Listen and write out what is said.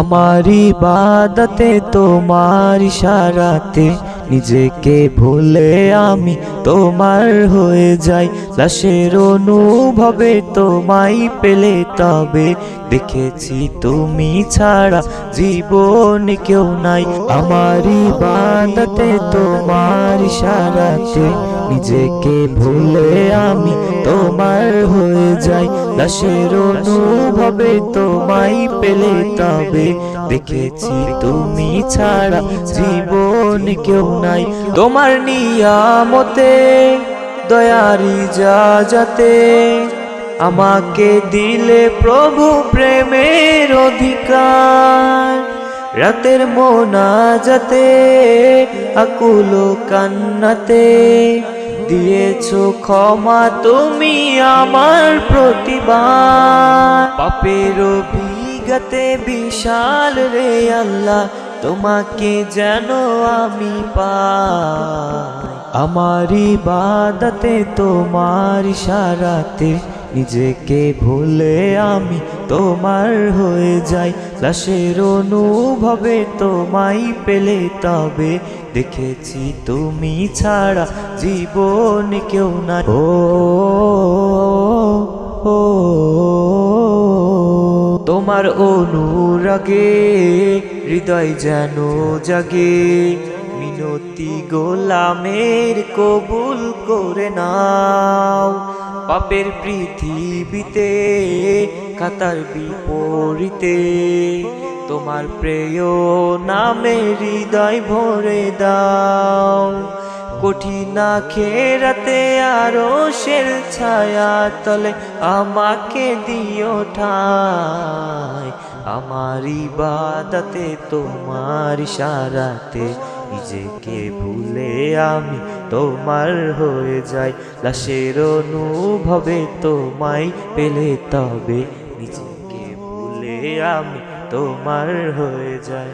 আমার ইবাদতে তোমার ইশারাতে নিজেকে ভুলে আমি তোমার হয়ে যাই। লাশের অনুভবে তোমায় পেলে তবে দেখেছি তুমি ছাড়া জীবন কেউ নাই। আমার ইবাদতে তোমার ইশারাতে নিজেকে ভুলে আমি তোমার হয়ে যাই। লাশের অনুভবে তোমায় পেলে তবে দেখেছি তুমি ছাড়া জীবন কেউ নাই। তোমার নিয়ামতে দয়ারি ইজাজতে আমাকে দিলে প্রভু প্রেমের অধিকার। রাতের মোনাজাতে আকুল কান্নাতে দিয়েছো ক্ষমা তুমি আমার প্রতিবার। পাপের অভিজ্ঞতে বিশাল রে আল্লাহ তোমাকে যেন আমি পাই। আমার ইবাদতে তোমার ইশারাতে নিজেকে ভুলে আমি তোমার হয়ে যাই। লাশের অনুভবে তোমায় পেলে তবে দেখেছি তুমি ছাড়া জীবন কেউ নাই। ও তোমার অনুরাগে হৃদয় যেন জাগে, মিনতি গোলামের কবুল করে নাও। পাপের পৃথিবীতে খাতার বিপরীতে তোমার প্রেয় নামে হৃদয় ভরে দাও। কঠিন আখেরাতে আরশের ছায়া তলে আমাকে দিও ঠাঁই। আমার ইবাদতে তোমার ইশারাতে নিজেকে ভুলে আমি তোমার হয়ে যাই। লাশের অনুভবে তোমায় পেলে তবে নিজেকে ভুলে আমি তোমার হয়ে যাই।